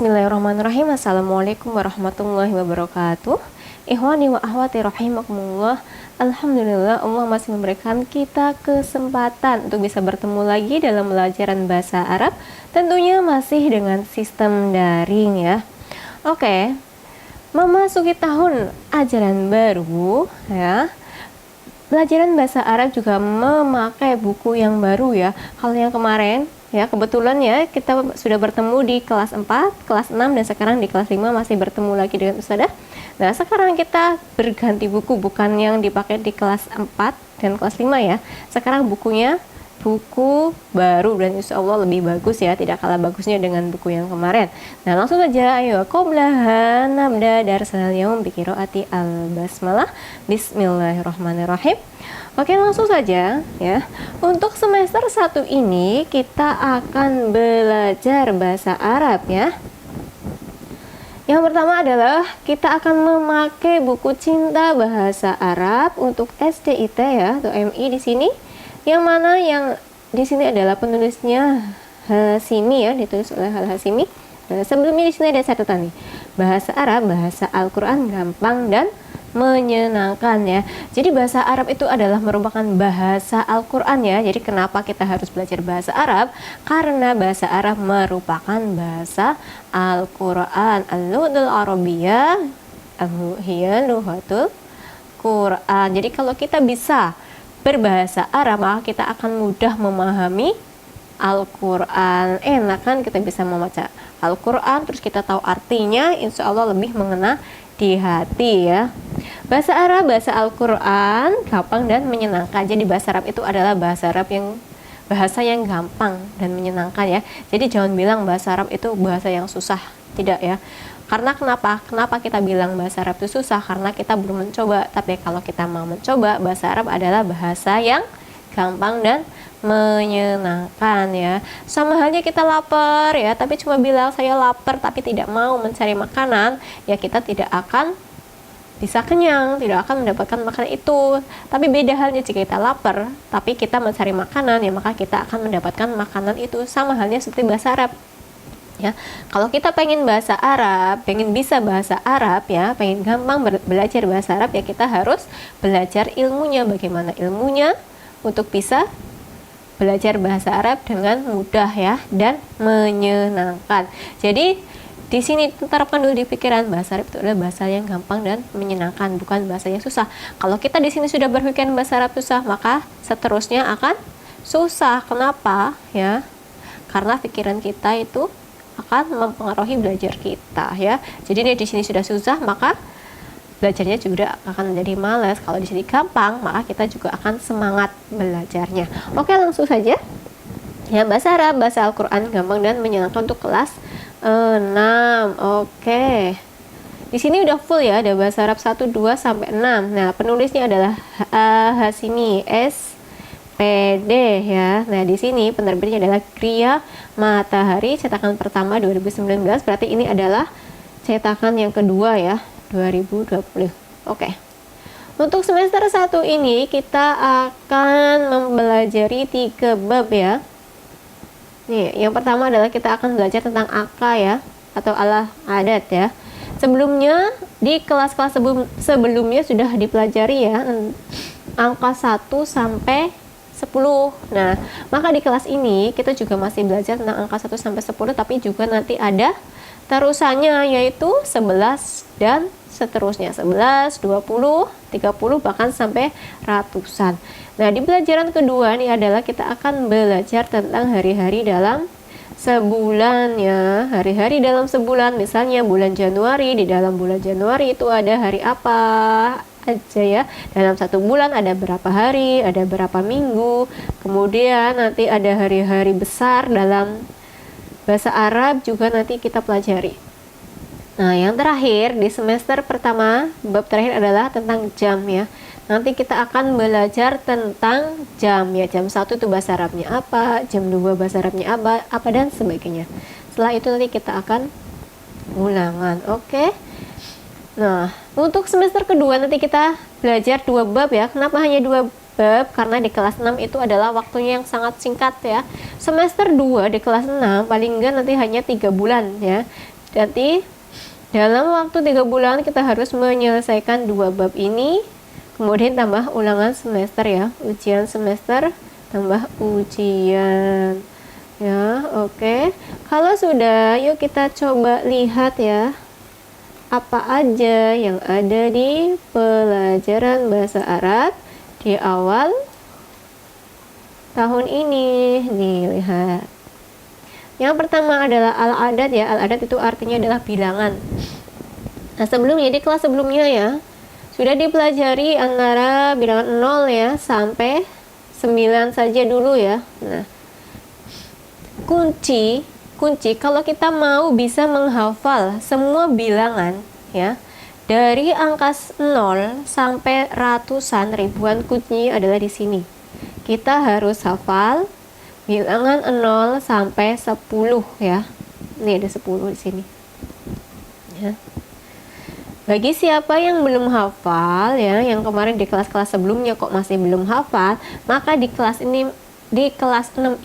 Bismillahirrahmanirrahim. Assalamualaikum warahmatullahi wabarakatuh. Ikhwani wa ahwati rahimakumullah. Alhamdulillah Allah masih memberikan kita kesempatan untuk bisa bertemu lagi dalam pelajaran bahasa Arab, tentunya masih dengan sistem daring ya. Oke, memasuki tahun ajaran baru ya. Pelajaran bahasa Arab juga memakai buku yang baru ya. Kalau yang kemarin ya, kebetulan ya kita sudah bertemu di kelas 4, kelas 6, dan sekarang di kelas 5 masih bertemu lagi dengan Ustazah. Nah, sekarang kita berganti buku, bukan yang dipakai di kelas 4 dan kelas 5 ya. Sekarang bukunya buku baru dan insya Allah lebih bagus ya, tidak kalah bagusnya dengan buku yang kemarin. Nah, langsung saja ayo qablaha nabda darsal yaum bi qiraati al-basmalah. Bismillahirrahmanirrahim. Oke, langsung saja ya. Untuk semester 1 ini kita akan belajar bahasa Arab ya. Yang pertama adalah kita akan memakai buku Cinta Bahasa Arab untuk SDIT ya, atau MI di sini. Yang mana yang di sini adalah penulisnya Hasimi ya, ditulis oleh Al-Hasimi. Nah, sebelumnya di sini ada catatan nih. Bahasa Arab, bahasa Al-Qur'an gampang dan menyenangkan ya. Jadi bahasa Arab itu adalah merupakan bahasa Al-Qur'an ya. Jadi kenapa kita harus belajar bahasa Arab? Karena bahasa Arab merupakan bahasa Al-Qur'an. Al-lughul arabiyyah hiya lughatul Qur'an. Jadi kalau kita bisa berbahasa Arab, maka kita akan mudah memahami Al-Qur'an. Enak kan kita bisa membaca Al-Qur'an, terus kita tahu artinya, insya Allah lebih mengena di hati ya. Bahasa Arab, bahasa Al-Qur'an gampang dan menyenangkan. Jadi bahasa Arab itu adalah bahasa Arab yang bahasa yang gampang dan menyenangkan ya. Jadi jangan bilang bahasa Arab itu bahasa yang susah, tidak ya. Karena kenapa kita bilang bahasa Arab itu susah? Karena kita belum mencoba. Tapi kalau kita mau mencoba, bahasa Arab adalah bahasa yang gampang dan menyenangkan ya. Sama halnya kita lapar ya, tapi cuma bilang saya lapar tapi tidak mau mencari makanan, ya kita tidak akan bisa kenyang, tidak akan mendapatkan makanan itu. Tapi beda halnya jika kita lapar tapi kita mencari makanan, ya maka kita akan mendapatkan makanan itu. Sama halnya seperti bahasa Arab ya. Kalau kita pengen bahasa Arab, pengen bisa bahasa Arab ya, pengen gampang belajar bahasa Arab, ya kita harus belajar ilmunya. Bagaimana ilmunya untuk bisa belajar bahasa Arab dengan mudah ya dan menyenangkan. Jadi di sini terapkan dulu di pikiran, bahasa Arab itu adalah bahasa yang gampang dan menyenangkan, bukan bahasa yang susah. Kalau kita di sini sudah berpikiran bahasa Arab susah, maka seterusnya akan susah. Kenapa ya? Karena pikiran kita itu akan mempengaruhi belajar kita ya. Jadi di sini sudah susah, maka belajarnya juga akan menjadi malas. Kalau di sini gampang, maka kita juga akan semangat belajarnya. Oke, langsung saja ya. Bahasa Arab, bahasa Al-Qur'an gampang dan menyenangkan untuk kelas 6. Oke, di sini udah full ya, ada bahasa Arab 1, 2 sampai 6. Nah, penulisnya adalah Hasimi SPD ya. Nah, di sini penerbitnya adalah Gria Matahari, cetakan pertama 2019. Berarti ini adalah cetakan yang kedua ya, 2020. Oke. Untuk semester 1 ini kita akan mempelajari 3 bab ya. Nih, yang pertama adalah kita akan belajar tentang angka ya, atau ala adat ya. Sebelumnya di kelas-kelas sebelumnya sudah dipelajari ya, angka 1 sampai 10. Nah, maka di kelas ini kita juga masih belajar tentang angka 1 sampai 10, tapi juga nanti ada terusannya, yaitu 11 dan seterusnya. 11, 20, 30, bahkan sampai ratusan. Nah, di pelajaran kedua ini adalah kita akan belajar tentang hari-hari dalam sebulan ya. Hari-hari dalam sebulan, misalnya bulan Januari. Di dalam bulan Januari itu ada hari apa aja ya. Dalam satu bulan ada berapa hari, ada berapa minggu. Kemudian nanti ada hari-hari besar dalam bahasa Arab juga nanti kita pelajari. Nah, yang terakhir di semester pertama, bab terakhir adalah tentang jam ya. Nanti kita akan belajar tentang jam ya. Jam 1 itu bahasa Arabnya apa, jam 2 bahasa Arabnya apa dan sebagainya. Setelah itu nanti kita akan ulangan. Oke. Nah, untuk semester kedua nanti kita belajar 2 bab ya. Kenapa hanya 2 bab? Karena di kelas 6 itu adalah waktunya yang sangat singkat ya. Semester 2 di kelas 6 paling enggak nanti hanya 3 bulan ya. Berarti dalam waktu 3 bulan kita harus menyelesaikan 2 bab ini, kemudian tambah ulangan semester ya, ujian semester tambah ujian ya. Oke, kalau sudah, yuk kita coba lihat ya, apa aja yang ada di pelajaran bahasa Arab di awal tahun ini. Nih, lihat. Yang pertama adalah al-adad ya. Al-adad itu artinya adalah bilangan. Nah, sebelumnya di kelas sebelumnya ya, sudah dipelajari antara bilangan 0 ya sampai 9 saja dulu ya. Nah, kunci kalau kita mau bisa menghafal semua bilangan ya, dari angka 0 sampai ratusan ribuan, kuncinya adalah di sini. Kita harus hafal bilangan 0 sampai 10 ya. Ini ada 10 di sini. Ya. Bagi siapa yang belum hafal ya, yang kemarin di kelas-kelas sebelumnya kok masih belum hafal, maka di kelas 6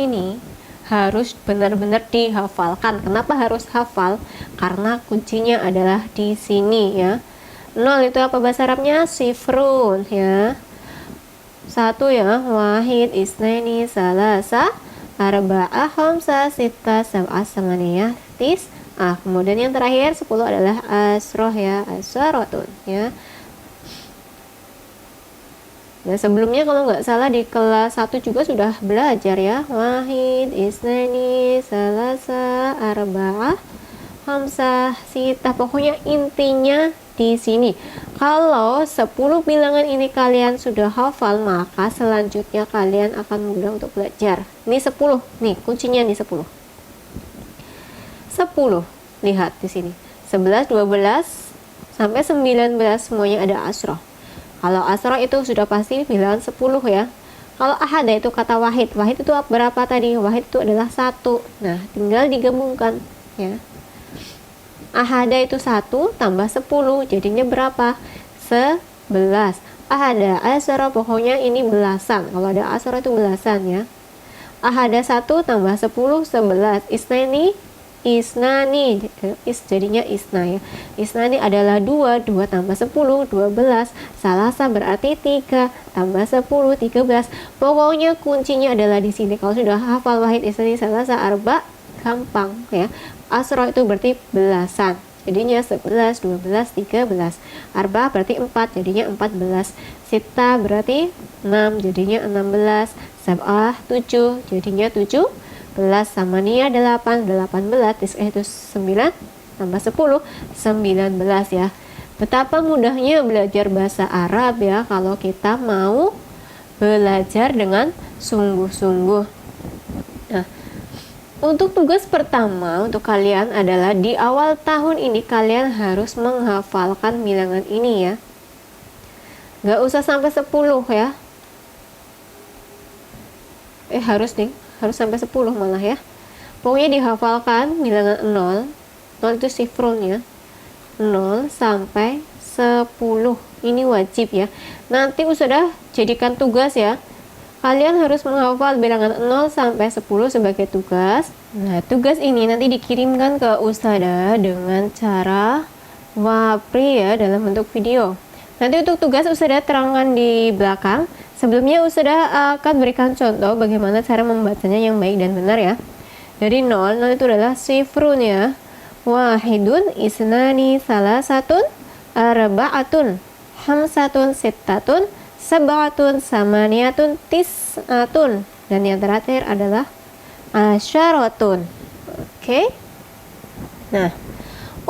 ini harus benar-benar dihafalkan. Kenapa harus hafal? Karena kuncinya adalah di sini ya. 0 itu apa bahasa Arabnya? Sifrun ya. 1 ya, wahid, isnaini, salasa, arba'ah, khamsah, sittah, sab'ah, samaniyah, tis'ah. Kemudian yang terakhir 10 adalah asroh ya, asyaratun ya. Nah, sebelumnya kalau nggak salah di kelas 1 juga sudah belajar ya. Wahid, isnani, salasa, arba'ah, khamsah, sittah. Pokoknya intinya di sini. Kalau 10 bilangan ini kalian sudah hafal, maka selanjutnya kalian akan mudah untuk belajar. Ini 10. Nih, kuncinya nih 10. 10. Lihat di sini. 11, 12 sampai 19 semuanya ada asroh. Kalau asroh itu sudah pasti bilangan 10 ya. Kalau ahada itu kata wahid. Wahid itu berapa tadi? Wahid itu adalah 1. Nah, tinggal digabungkan ya. Ahada itu 1 tambah 10, jadinya berapa? 11. Ahada asroh, pokoknya ini belasan. Kalau ada asroh itu belasan ya. Ahada 1 tambah 10, 11. Isnani, jadinya isna ya. Isnani adalah 2 tambah 10, 12. Salasa berarti 3 tambah 10, 13. Pokoknya kuncinya adalah di sini. Kalau sudah hafal wahid, isnani, salasa, arba, gampang ya. Asro itu berarti belasan, jadinya 11, 12, 13. Arba berarti 4, jadinya 14. Sita berarti 6, jadinya 16. Sab'ah 7, jadinya 17. Samania 8, 18. Tis'ah itu 9 tambah 10, 19 ya. Betapa mudahnya belajar bahasa Arab ya, kalau kita mau belajar dengan sungguh-sungguh. Nah, untuk tugas pertama untuk kalian adalah di awal tahun ini kalian harus menghafalkan bilangan ini ya. Gak usah sampai 10 ya. Harus sampai 10 malah ya. Pokoknya dihafalkan bilangan 0. 0 itu sifrun ya. 0 sampai 10. Ini wajib ya. Nanti sudah jadikan tugas ya. Kalian harus menghafal bilangan 0 sampai 10 sebagai tugas. Nah, tugas ini nanti dikirimkan ke Ustadzah dengan cara Wapri ya, dalam bentuk video. Nanti untuk tugas Ustadzah terangkan di belakang. Sebelumnya Ustadzah akan berikan contoh bagaimana cara membacanya yang baik dan benar ya. Dari 0 itu adalah sifrun ya. Wahidun, isnani, salasatun, arba'atun, hamsatun, sittatun, sab'atun, samaniyatun, tis'atun, dan yang terakhir adalah asyaratun. Oke. Nah,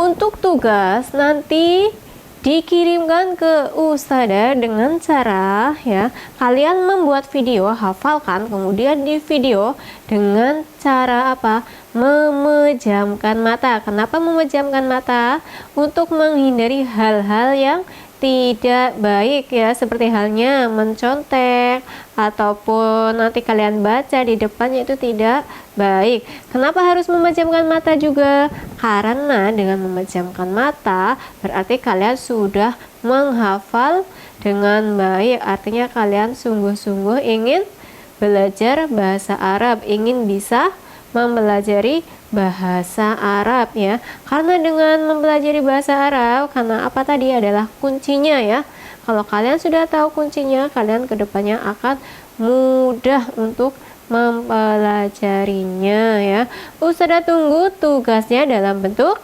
untuk tugas nanti dikirimkan ke Ustadzah dengan cara ya, kalian membuat video, hafalkan, kemudian di video dengan cara apa? Memejamkan mata. Kenapa memejamkan mata? Untuk menghindari hal-hal yang tidak baik ya, seperti halnya mencontek ataupun nanti kalian baca di depannya itu tidak baik. Kenapa harus memejamkan mata juga? Karena dengan memejamkan mata berarti kalian sudah menghafal dengan baik. Artinya kalian sungguh-sungguh ingin belajar bahasa Arab, ingin bisa mempelajari bahasa Arab ya. Karena dengan mempelajari bahasa Arab, karena apa tadi adalah kuncinya ya. Kalau kalian sudah tahu kuncinya, kalian kedepannya akan mudah untuk mempelajarinya ya. Ustazah tunggu tugasnya dalam bentuk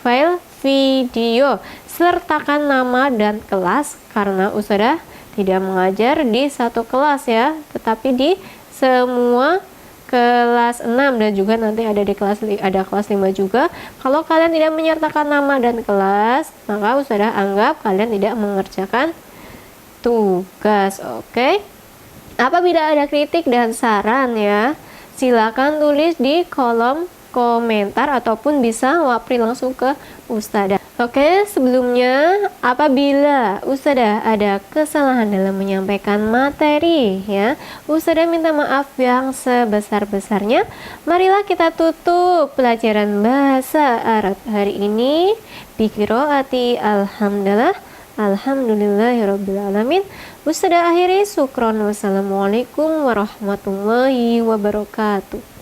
file video. Sertakan nama dan kelas karena Ustazah tidak mengajar di satu kelas ya, tetapi di semua kelas 6 dan juga nanti ada kelas 5 juga. Kalau kalian tidak menyertakan nama dan kelas, maka Ustazah anggap kalian tidak mengerjakan tugas. Oke. Apabila ada kritik dan saran ya, silakan tulis di kolom komentar ataupun bisa wapri langsung ke Ustazah. Oke, sebelumnya apabila Ustazah ada kesalahan dalam menyampaikan materi ya, Ustazah minta maaf yang sebesar-besarnya. Marilah kita tutup pelajaran bahasa Arab hari ini bi qiraati alhamdulillah alhamdulillahirabbil alamin. Ustazah akhiri, syukron, wassalamualaikum warahmatullahi wabarakatuh.